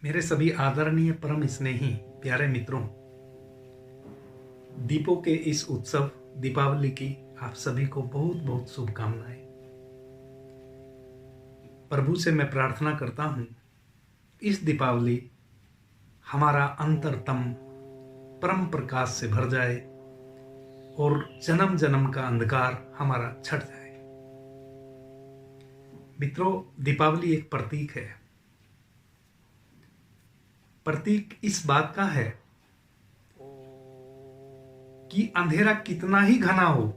मेरे सभी आदरणीय परम स्नेही प्यारे मित्रों, दीपों के इस उत्सव दीपावली की आप सभी को बहुत बहुत शुभकामनाएं। प्रभु से मैं प्रार्थना करता हूं, इस दीपावली हमारा अंतरतम परम प्रकाश से भर जाए और जन्म जन्म का अंधकार हमारा छट जाए। मित्रों, दीपावली एक प्रतीक है। प्रतीक इस बात का है कि अंधेरा कितना ही घना हो,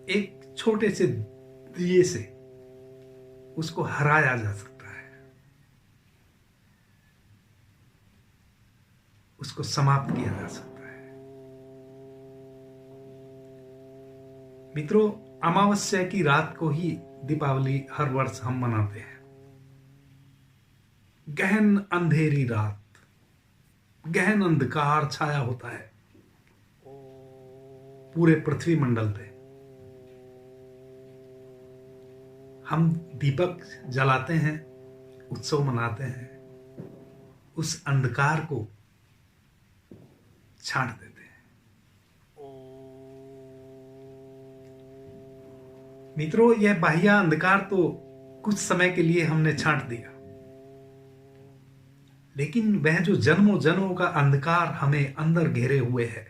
एक छोटे से दिए से उसको हराया जा सकता है, उसको समाप्त किया जा सकता है। मित्रों, अमावस्या की रात को ही दीपावली हर वर्ष हम मनाते हैं। गहन अंधेरी रात, गहन अंधकार छाया होता है पूरे पृथ्वी मंडल पे। हम दीपक जलाते हैं, उत्सव मनाते हैं, उस अंधकार को छांट देते हैं। मित्रों, यह बाह्य अंधकार तो कुछ समय के लिए हमने छांट दिया, लेकिन वह जो जन्मों जन्मों का अंधकार हमें अंदर घेरे हुए है,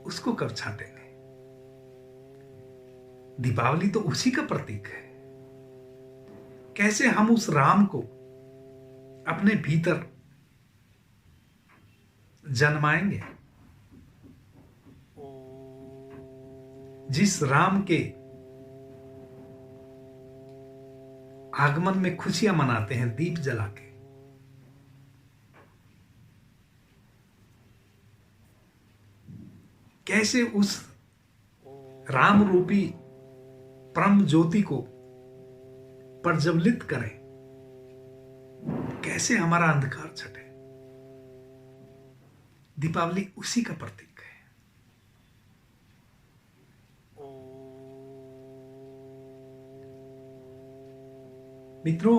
उसको कब छांटेंगे? दीपावली तो उसी का प्रतीक है। कैसे हम उस राम को अपने भीतर जन्माएंगे, जिस राम के आगमन में खुशियां मनाते हैं दीप जला के। कैसे उस राम रूपी परम ज्योति को प्रज्वलित करें, कैसे हमारा अंधकार छटे। दीपावली उसी का प्रतीक है। मित्रों,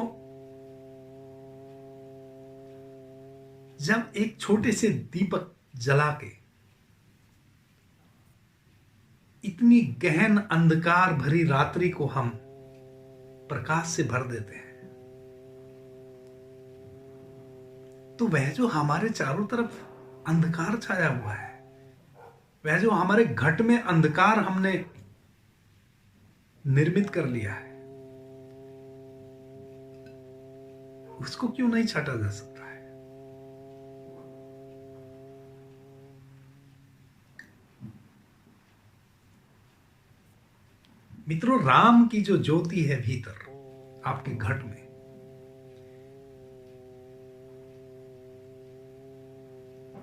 जब एक छोटे से दीपक जला के इतनी गहन अंधकार भरी रात्रि को हम प्रकाश से भर देते हैं, तो वह जो हमारे चारों तरफ अंधकार छाया हुआ है, वह जो हमारे घट में अंधकार हमने निर्मित कर लिया है, उसको क्यों नहीं छाटा जा सकता है? मित्रों, राम की जो ज्योति है भीतर आपके घट में,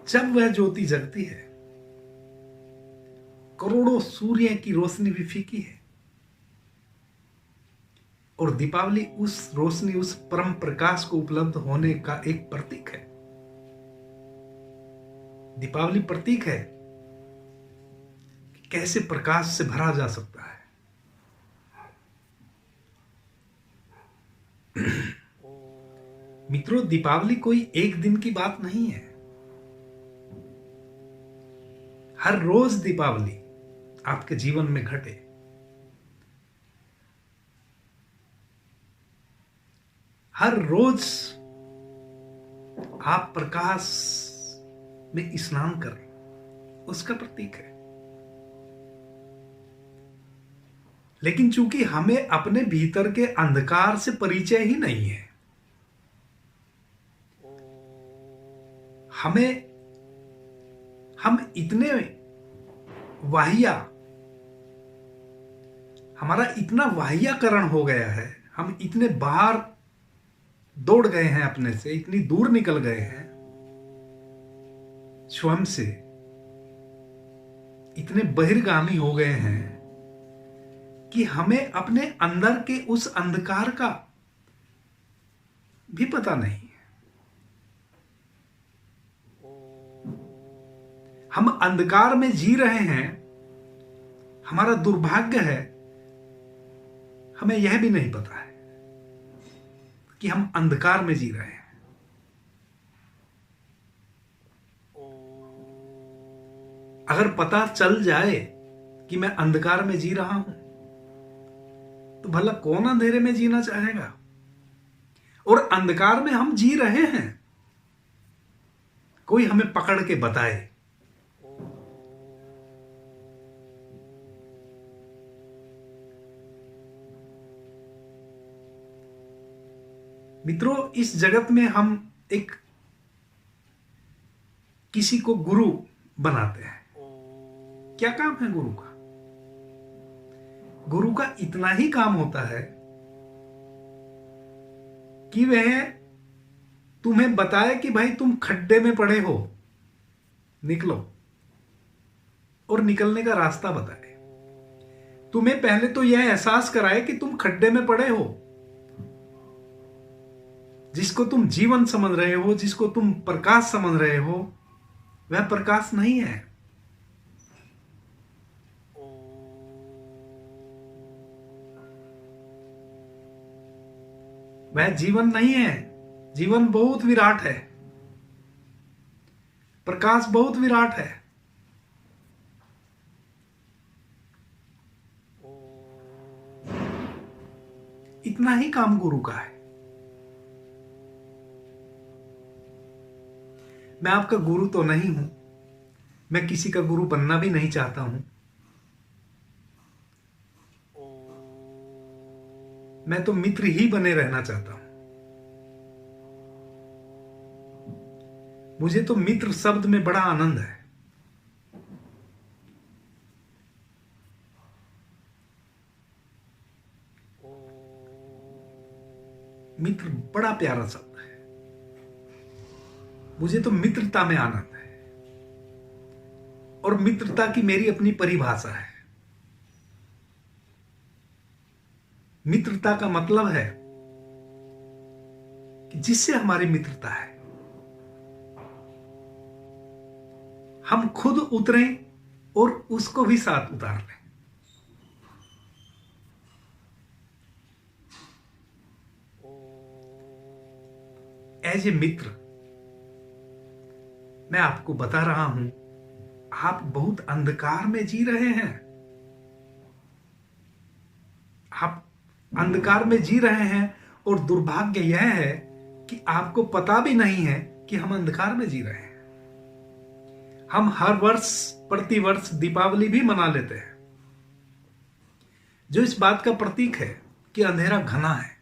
जब वह ज्योति जगती है, करोड़ों सूर्य की रोशनी भी फीकी है, और दीपावली उस रोशनी, उस परम प्रकाश को उपलब्ध होने का एक प्रतीक है। दीपावली प्रतीक है कि कैसे प्रकाश से भरा जा सकता है। मित्रों, दीपावली कोई एक दिन की बात नहीं है। हर रोज दीपावली आपके जीवन में घटे, हर रोज आप प्रकाश में स्नान करें, उसका प्रतीक है। लेकिन चूंकि हमें अपने भीतर के अंधकार से परिचय ही नहीं है, हम इतने वाहिया, हमारा इतना वाहियाकरण हो गया है, हम इतने बाहर दौड़ गए हैं अपने से, इतनी दूर निकल गए हैं स्वयं से, इतने बहिर्गामी हो गए हैं कि हमें अपने अंदर के उस अंधकार का भी पता नहीं है। हम अंधकार में जी रहे हैं। हमारा दुर्भाग्य है, हमें यह भी नहीं पता है कि हम अंधकार में जी रहे हैं। अगर पता चल जाए कि मैं अंधकार में जी रहा हूं, तो भला कौन अंधेरे में जीना चाहेगा? और अंधकार में हम जी रहे हैं, कोई हमें पकड़ के बताए। मित्रों, इस जगत में हम एक किसी को गुरु बनाते हैं। क्या काम है गुरु का? गुरु का इतना ही काम होता है कि वह तुम्हें बताए कि भाई तुम खड्डे में पड़े हो, निकलो, और निकलने का रास्ता बताए। तुम्हें पहले तो यह एहसास कराए कि तुम खड्डे में पड़े हो। जिसको तुम जीवन समझ रहे हो, जिसको तुम प्रकाश समझ रहे हो, वह प्रकाश नहीं है। वह जीवन नहीं है। जीवन बहुत विराट है, प्रकाश बहुत विराट है। इतना ही काम गुरु का है। मैं आपका गुरु तो नहीं हूं, मैं किसी का गुरु बनना भी नहीं चाहता हूं। मैं तो मित्र ही बने रहना चाहता हूं। मुझे तो मित्र शब्द में बड़ा आनंद है। मित्र बड़ा प्यारा शब्द है। मुझे तो मित्रता में आनंद है, और मित्रता की मेरी अपनी परिभाषा है। मित्रता का मतलब है कि जिससे हमारी मित्रता है, हम खुद उतरें और उसको भी साथ उतार लें। एज ए मित्र मैं आपको बता रहा हूं, आप बहुत अंधकार में जी रहे हैं। आप अंधकार में जी रहे हैं, और दुर्भाग्य यह है कि आपको पता भी नहीं है कि हम अंधकार में जी रहे हैं। हम हर वर्ष, प्रतिवर्ष दीपावली भी मना लेते हैं, जो इस बात का प्रतीक है कि अंधेरा घना है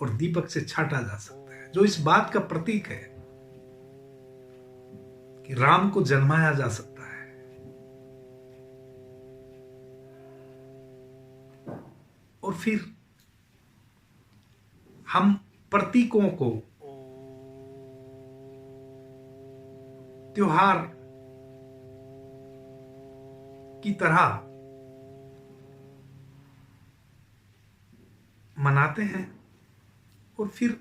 और दीपक से छाटा जा सकता है। जो इस बात का प्रतीक है कि राम को जन्माया जा सकता है। और फिर हम प्रतीकों को त्योहार की तरह मनाते हैं, और फिर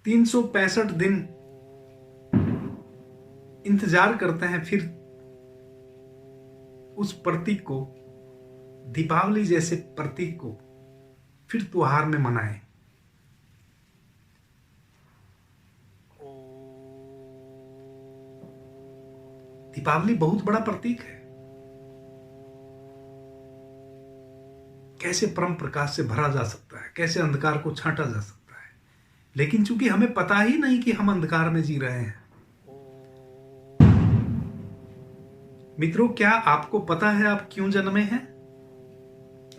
365 दिन इंतजार करते हैं, फिर उस प्रतीक को, दीपावली जैसे प्रतीक को फिर त्योहार में मनाएं। दीपावली बहुत बड़ा प्रतीक है। कैसे परम प्रकाश से भरा जा सकता है, कैसे अंधकार को छांटा जा सकता है। लेकिन चूंकि हमें पता ही नहीं कि हम अंधकार में जी रहे हैं। मित्रों, क्या आपको पता है आप क्यों जन्मे हैं?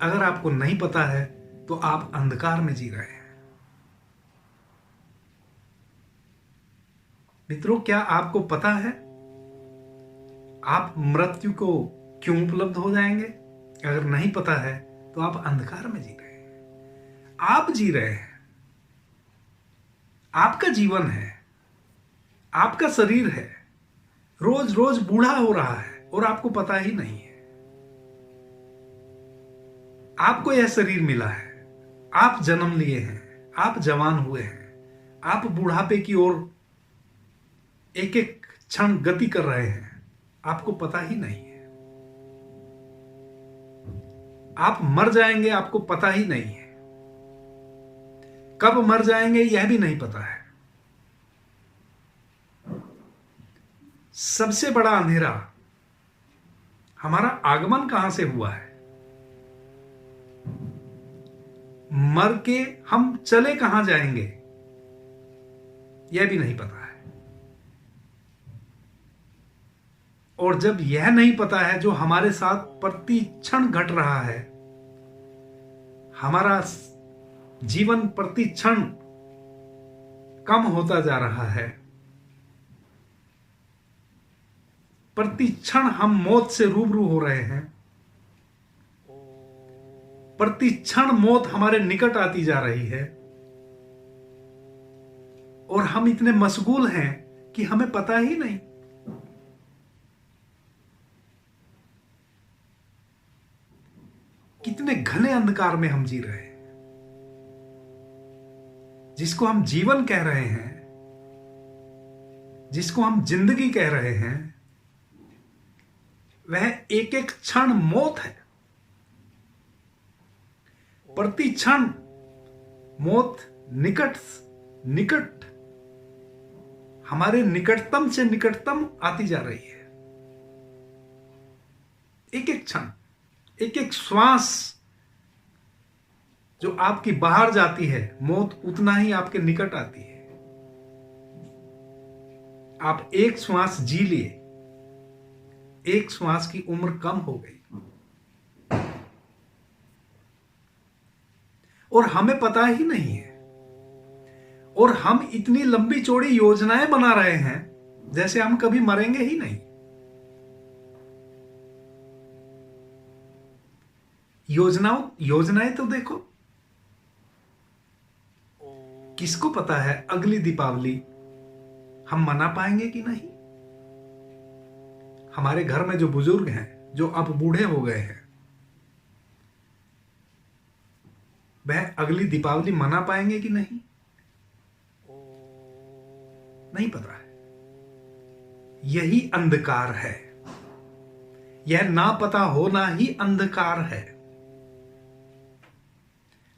अगर आपको नहीं पता है तो आप अंधकार में जी रहे हैं। मित्रों, क्या आपको पता है आप मृत्यु को क्यों उपलब्ध हो जाएंगे? अगर नहीं पता है तो आप अंधकार में जी रहे हैं। आप जी रहे हैं, आपका जीवन है, आपका शरीर है, रोज रोज बूढ़ा हो रहा है और आपको पता ही नहीं है। आपको यह शरीर मिला है, आप जन्म लिए हैं, आप जवान हुए हैं, आप बुढ़ापे की ओर एक एक क्षण गति कर रहे हैं, आपको पता ही नहीं है। आप मर जाएंगे, आपको पता ही नहीं है। कब मर जाएंगे यह भी नहीं पता है। सबसे बड़ा अंधेरा हमारा आगमन कहां से हुआ है, मर के हम चले कहां जाएंगे यह भी नहीं पता है। और जब यह नहीं पता है, जो हमारे साथ प्रति क्षण घट रहा है, हमारा जीवन प्रति क्षण कम होता जा रहा है, प्रति क्षण हम मौत से रूबरू हो रहे हैं, प्रति क्षण मौत हमारे निकट आती जा रही है, और हम इतने मशगूल हैं कि हमें पता ही नहीं। कितने घने अंधकार में हम जी रहे हैं। जिसको हम जीवन कह रहे हैं, जिसको हम जिंदगी कह रहे हैं, वह एक एक क्षण मौत है। प्रति क्षण मौत निकट निकट, हमारे निकटतम से निकटतम आती जा रही है। एक एक क्षण, एक एक श्वास जो आपकी बाहर जाती है, मौत उतना ही आपके निकट आती है। आप एक श्वास जी लिए, एक श्वास की उम्र कम हो गई, और हमें पता ही नहीं है। और हम इतनी लंबी चौड़ी योजनाएं बना रहे हैं जैसे हम कभी मरेंगे ही नहीं। योजनाएं तो देखो। किसको पता है अगली दीपावली हम मना पाएंगे कि नहीं। हमारे घर में जो बुजुर्ग हैं, जो अब बूढ़े हो गए हैं, वह अगली दीपावली मना पाएंगे कि नहीं, नहीं पता है। यही अंधकार है। यह ना पता होना ही अंधकार है।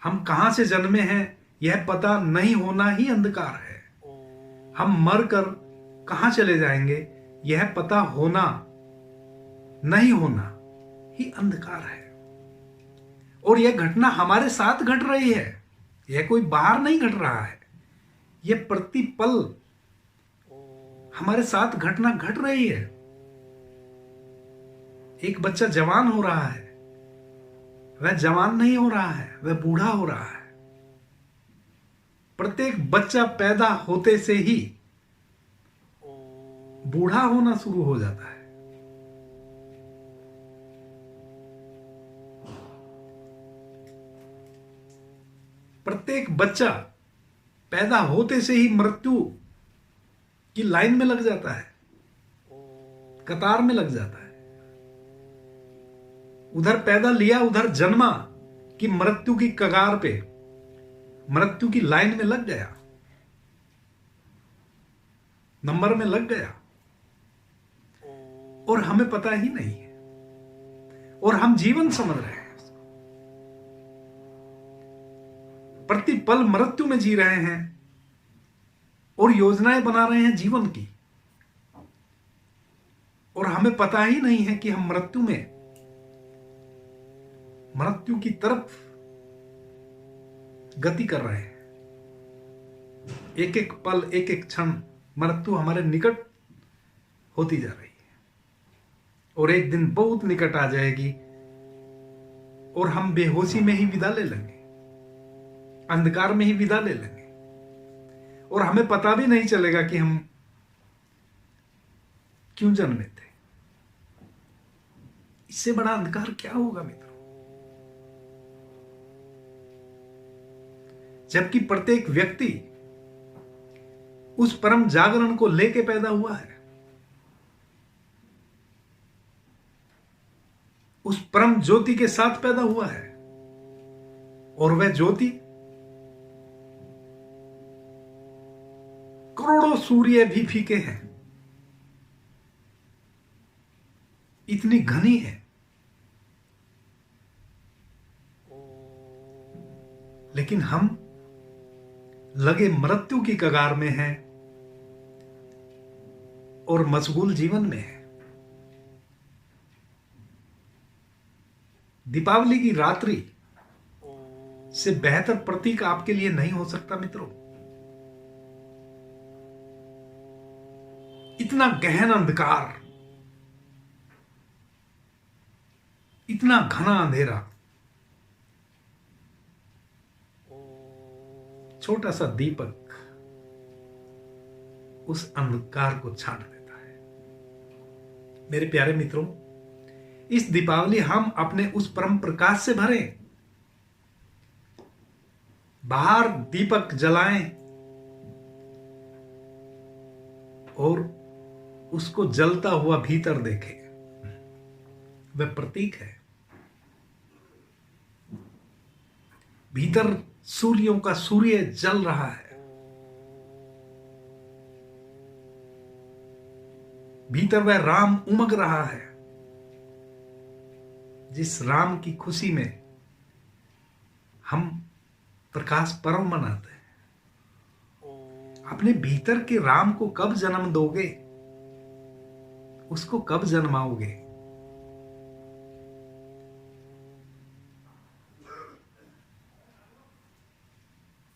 हम कहां से जन्मे हैं यह पता नहीं होना ही अंधकार है। हम मरकर कहां चले जाएंगे यह पता होना नहीं होना ही अंधकार है। और यह घटना हमारे साथ घट रही है। यह कोई बाहर नहीं घट रहा है। यह प्रतिपल हमारे साथ घटना घट रही है। एक बच्चा जवान हो रहा है, वह जवान नहीं हो रहा है, वह बूढ़ा हो रहा है। प्रत्येक बच्चा पैदा होते से ही बूढ़ा होना शुरू हो जाता है। प्रत्येक बच्चा पैदा होते से ही मृत्यु की लाइन में लग जाता है, कतार में लग जाता है। उधर पैदा लिया, उधर जन्मा कि मृत्यु की कगार पे, मृत्यु की लाइन में लग गया, नंबर में लग गया, और हमें पता ही नहीं है। और हम जीवन समझ रहे हैं, प्रतिपल मृत्यु में जी रहे हैं और योजनाएं बना रहे हैं जीवन की। और हमें पता ही नहीं है कि हम मृत्यु की तरफ गति कर रहे हैं। एक एक पल, एक एक क्षण मृत्यु हमारे निकट होती जा रही है, और एक दिन बहुत निकट आ जाएगी और हम बेहोशी में ही विदा ले लेंगे, अंधकार में ही विदा ले लेंगे, और हमें पता भी नहीं चलेगा कि हम क्यों जन्मे थे। इससे बड़ा अंधकार क्या होगा मित्रों। जबकि प्रत्येक व्यक्ति उस परम जागरण को लेके पैदा हुआ है, उस परम ज्योति के साथ पैदा हुआ है, और वह ज्योति करोड़ों सूर्य भी फीके हैं, इतनी घनी है। लेकिन हम लगे मृत्यु की कगार में हैं और मशगूल जीवन में है। दीपावली की रात्रि से बेहतर प्रतीक आपके लिए नहीं हो सकता मित्रों। इतना गहन अंधकार, इतना घना अंधेरा, छोटा सा दीपक उस अंधकार को छाट देता है। मेरे प्यारे मित्रों, इस दीपावली हम अपने उस परम प्रकाश से भरें। बाहर दीपक जलाएं और उसको जलता हुआ भीतर देखें। वह प्रतीक है। भीतर सूर्यों का सूर्य जल रहा है। भीतर वह राम उमग रहा है, जिस राम की खुशी में हम प्रकाश पर्व मनाते हैं। अपने भीतर के राम को कब जन्म दोगे? उसको कब जन्माओगे?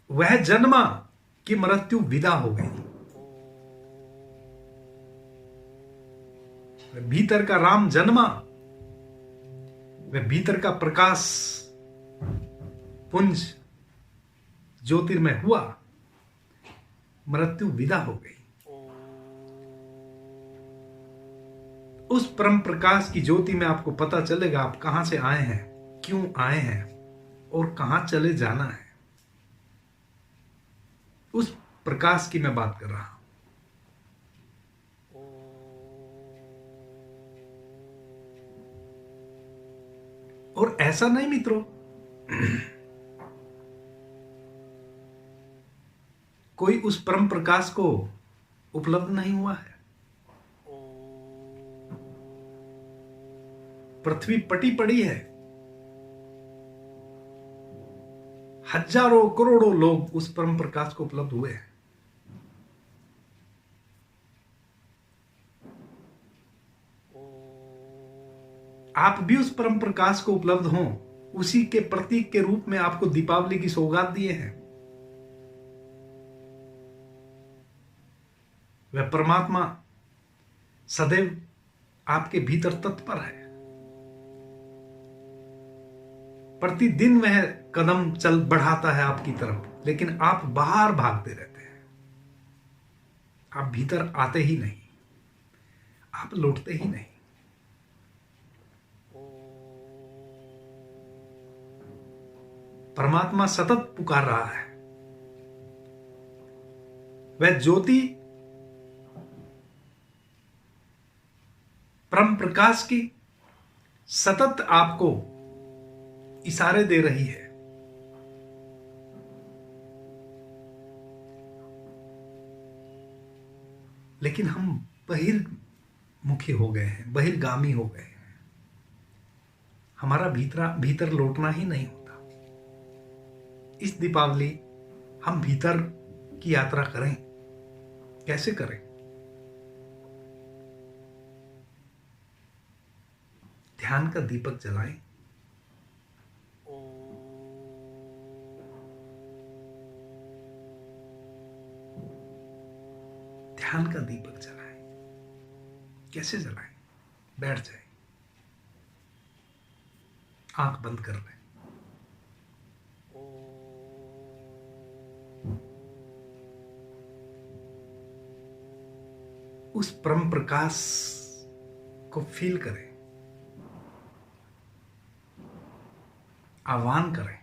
वह जन्मा कि मृत्यु विदा हो गई। भीतर का राम जन्मा, वह भीतर का प्रकाश पुंज ज्योतिर्मय हुआ, मृत्यु विदा हो गई। उस परम प्रकाश की ज्योति में आपको पता चलेगा आप कहां से आए हैं, क्यों आए हैं और कहां चले जाना है। उस प्रकाश की मैं बात कर रहा हूं। और ऐसा नहीं मित्रों, कोई उस परम प्रकाश को उपलब्ध नहीं हुआ है। पृथ्वी पटी पड़ी है। हजारों करोड़ों लोग उस परम प्रकाश को उपलब्ध हुए हैं। आप भी उस परम प्रकाश को उपलब्ध हों, उसी के प्रतीक के रूप में आपको दीपावली की सौगात दिए हैं। वह परमात्मा सदैव आपके भीतर तत्पर है। प्रतिदिन वह कदम चल बढ़ाता है आपकी तरफ, लेकिन आप बाहर भागते रहते हैं। आप भीतर आते ही नहीं, आप लौटते ही नहीं। परमात्मा सतत पुकार रहा है। वह ज्योति परम प्रकाश की सतत आपको इशारे दे रही है। लेकिन हम बहिर्मुखी हो गए हैं, बहिर्गामी हो गए हैं। हमारा भीतर लौटना ही नहीं होता। इस दीपावली हम भीतर की यात्रा करें। कैसे करें? ध्यान का दीपक जलाएं। ध्यान का दीपक जलाएं। कैसे जलाएं? बैठ जाएं, आंख बंद कर लें। उस परम प्रकाश को फील करें, आह्वान करें।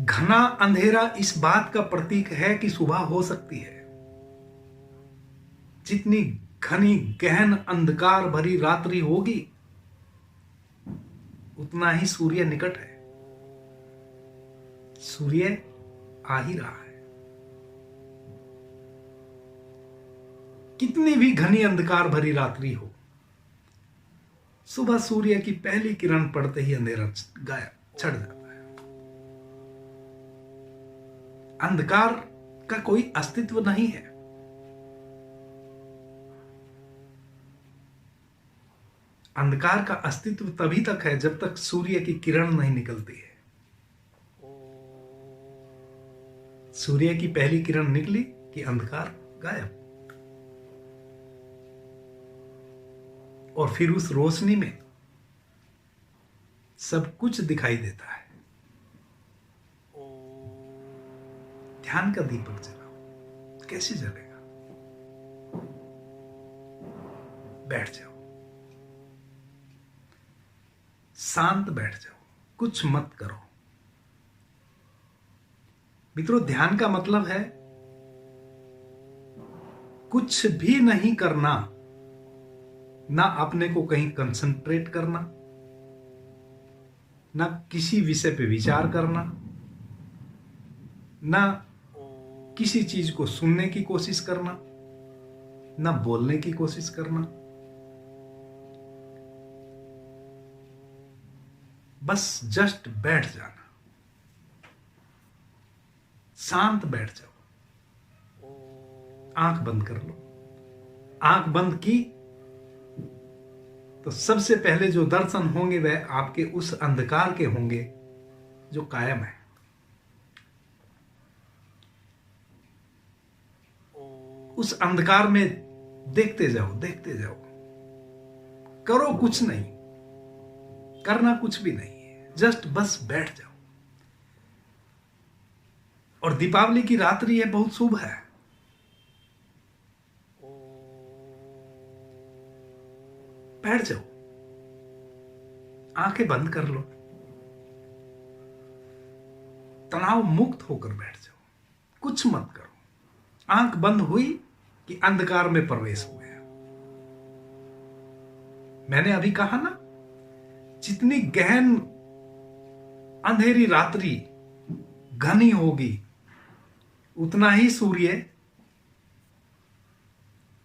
घना अंधेरा इस बात का प्रतीक है कि सुबह हो सकती है। जितनी घनी गहन अंधकार भरी रात्रि होगी, उतना ही सूर्य निकट है। सूर्य आ ही रहा है। कितनी भी घनी अंधकार भरी रात्रि हो, सुबह सूर्य की पहली किरण पड़ते ही अंधेरा गायब। छट जाता है। अंधकार का कोई अस्तित्व नहीं है। अंधकार का अस्तित्व तभी तक है जब तक सूर्य की किरण नहीं निकलती है। सूर्य की पहली किरण निकली कि अंधकार गायब, और फिर उस रोशनी में सब कुछ दिखाई देता है। ध्यान का दीपक जलाओ, कैसे जलेगा? बैठ जाओ, शांत बैठ जाओ, कुछ मत करो। मित्रों, ध्यान का मतलब है कुछ भी नहीं करना, ना अपने को कहीं कंसंट्रेट करना, ना किसी विषय पे विचार करना, ना किसी चीज को सुनने की कोशिश करना, ना बोलने की कोशिश करना। बस जस्ट बैठ जाना, शांत बैठ जाओ। आंख बंद कर लो। आंख बंद की तो सबसे पहले जो दर्शन होंगे वह आपके उस अंधकार के होंगे जो कायम है। उस अंधकार में देखते जाओ, देखते जाओ। करो कुछ नहीं, करना कुछ भी नहीं है, जस्ट बस बैठ जाओ। और दीपावली की रात्रि है, बहुत शुभ है। बैठ जाओ, आंखें बंद कर लो, तनाव मुक्त होकर बैठ जाओ, कुछ मत करो। आंख बंद हुई कि अंधकार में प्रवेश हो गया। मैंने अभी कहा ना, जितनी गहन अंधेरी रात्रि घनी होगी उतना ही सूर्य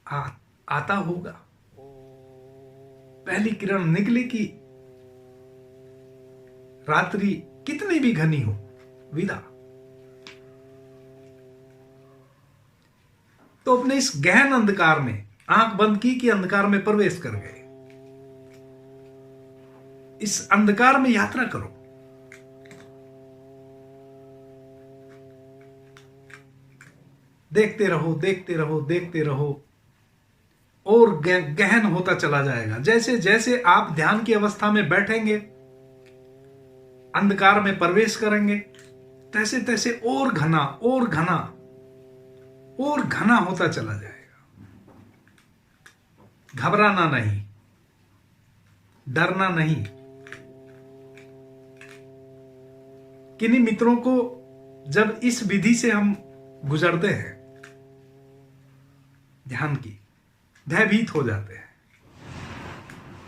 आता होगा। पहली किरण निकली कि रात्रि कितनी भी घनी हो, विदा। तो अपने इस गहन अंधकार में आंख बंद की कि अंधकार में प्रवेश कर गए। इस अंधकार में यात्रा करो। देखते रहो, देखते रहो, देखते रहो, और गहन होता चला जाएगा। जैसे जैसे आप ध्यान की अवस्था में बैठेंगे, अंधकार में प्रवेश करेंगे, तैसे तैसे और घना और घना और घना होता चला जाएगा। घबराना नहीं, डरना नहीं। किन्हीं मित्रों को जब इस विधि से हम गुजरते हैं ध्यान की, भयभीत हो जाते हैं।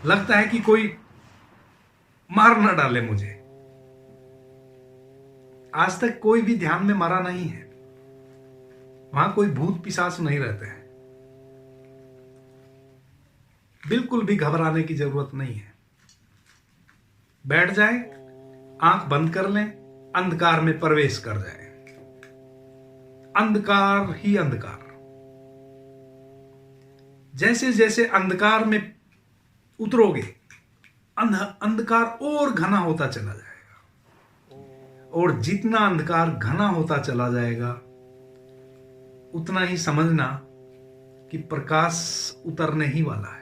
लगता है कि कोई मार ना डाले मुझे। आज तक कोई भी ध्यान में मरा नहीं है। वहां कोई भूत पिशाच नहीं रहते हैं। बिल्कुल भी घबराने की जरूरत नहीं है। बैठ जाए, आंख बंद कर लें, अंधकार में प्रवेश कर जाए। अंधकार ही अंधकार। जैसे जैसे अंधकार में उतरोगे, अंधकार और घना होता चला जाएगा। और जितना अंधकार घना होता चला जाएगा उतना ही समझना कि प्रकाश उतरने ही वाला है।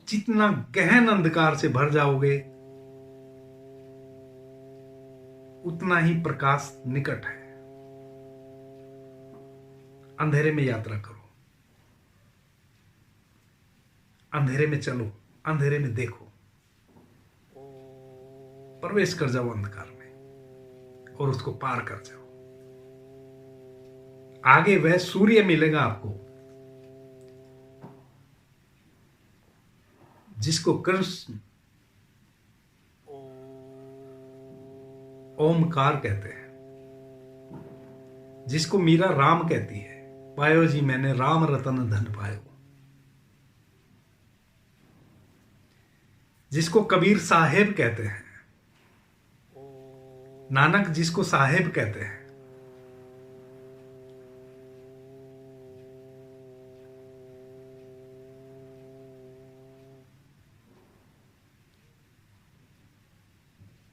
जितना गहन अंधकार से भर जाओगे उतना ही प्रकाश निकट है। अंधेरे में यात्रा करो, अंधेरे में चलो, अंधेरे में देखो, प्रवेश कर जाओ अंधकार में और उसको पार कर जाओ। आगे वह सूर्य मिलेगा आपको जिसको कृष्ण ओमकार कहते हैं, जिसको मीरा राम कहती है। पायो जी मैंने राम रतन धन पायो। जिसको कबीर साहेब कहते हैं, नानक जिसको साहेब कहते हैं,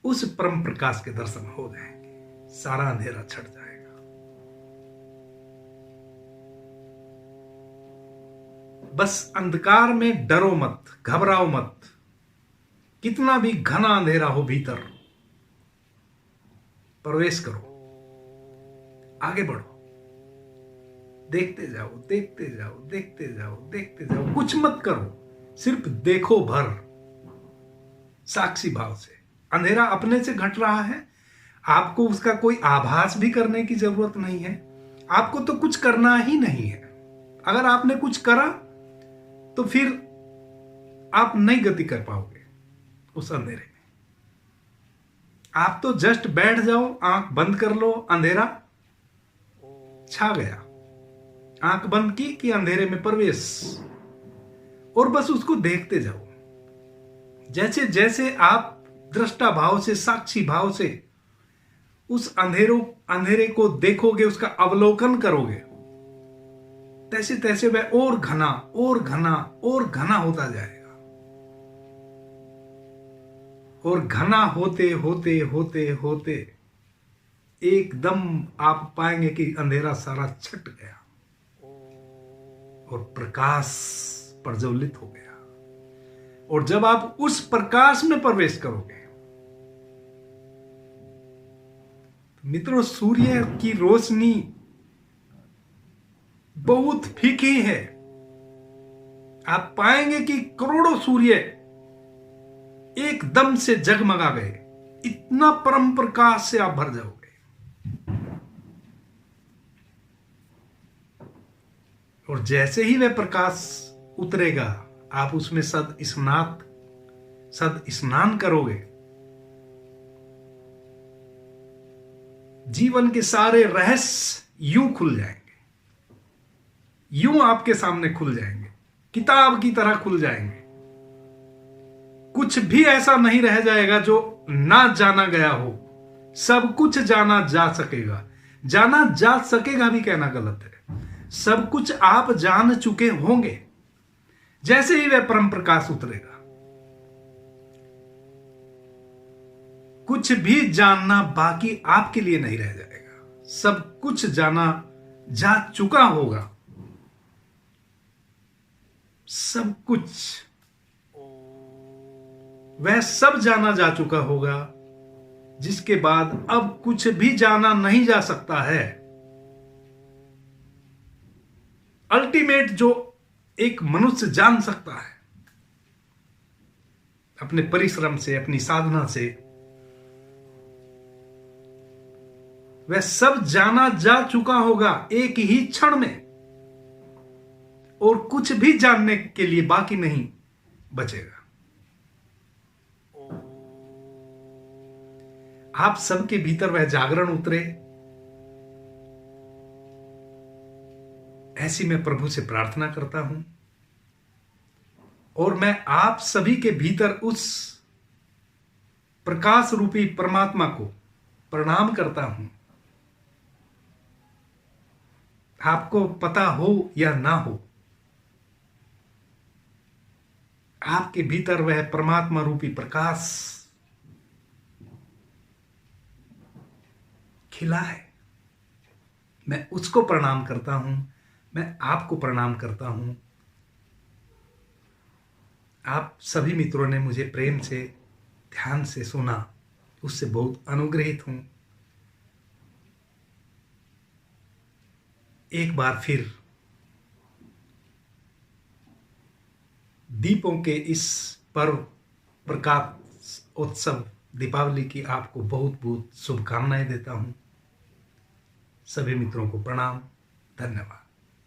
उस परम प्रकाश के दर्शन हो जाएंगे, सारा अंधेरा छट जाएगा। बस अंधकार में डरो मत, घबराओ मत, कितना भी घना अंधेरा हो भीतर, प्रवेश करो, आगे बढ़ो, देखते जाओ, देखते जाओ, देखते जाओ, देखते जाओ, कुछ मत करो, सिर्फ देखो भर, साक्षी भाव से। अंधेरा अपने से घट रहा है, आपको उसका कोई आभास भी करने की जरूरत नहीं है, आपको तो कुछ करना ही नहीं है। अगर आपने कुछ करा तो फिर आप नई गति कर पाओगे उस अंधेरे में। आप तो जस्ट बैठ जाओ, आंख बंद कर लो, अंधेरा छा गया, आंख बंद की कि अंधेरे में प्रवेश, और बस उसको देखते जाओ। जैसे जैसे आप दृष्टा भाव से, साक्षी भाव से उस अंधेरे को देखोगे, उसका अवलोकन करोगे, तैसे तैसे वह और घना और घना और घना होता जाएगा, और घना होते होते होते होते एकदम आप पाएंगे कि अंधेरा सारा छट गया और प्रकाश प्रज्वलित हो गया। और जब आप उस प्रकाश में प्रवेश करोगे, तो मित्रों, सूर्य की रोशनी बहुत फीकी है। आप पाएंगे कि करोड़ों सूर्य एकदम से जगमगा गए, इतना परम प्रकाश से आप भर जाओगे। और जैसे ही वह प्रकाश उतरेगा, आप उसमें सद स्नान करोगे, जीवन के सारे रहस्य यूं खुल जाएंगे, यूं आपके सामने खुल जाएंगे, किताब की तरह खुल जाएंगे। कुछ भी ऐसा नहीं रह जाएगा जो ना जाना गया हो, सब कुछ जाना जा सकेगा। जाना जा सकेगा भी कहना गलत है, सब कुछ आप जान चुके होंगे जैसे ही वह परम प्रकाश उतरेगा। कुछ भी जानना बाकी आपके लिए नहीं रह जाएगा, सब कुछ जाना जा चुका होगा, सब कुछ वह सब जाना जा चुका होगा, जिसके बाद अब कुछ भी जाना नहीं जा सकता है। अल्टीमेट जो एक मनुष्य जान सकता है अपने परिश्रम से, अपनी साधना से, वह सब जाना जा चुका होगा एक ही क्षण में, और कुछ भी जानने के लिए बाकी नहीं बचेगा। आप सबके भीतर वह जागरण उतरे, ऐसी मैं प्रभु से प्रार्थना करता हूं। और मैं आप सभी के भीतर उस प्रकाश रूपी परमात्मा को प्रणाम करता हूं। आपको पता हो या ना हो, आपके भीतर वह परमात्मा रूपी प्रकाश खिला है। मैं उसको प्रणाम करता हूं, मैं आपको प्रणाम करता हूं। आप सभी मित्रों ने मुझे प्रेम से, ध्यान से सुना, उससे बहुत अनुग्रहित हूं। एक बार फिर दीपों के इस पर्व, प्रकाश उत्सव दीपावली की आपको बहुत बहुत शुभकामनाएं देता हूं। सभी मित्रों को प्रणाम, धन्यवाद।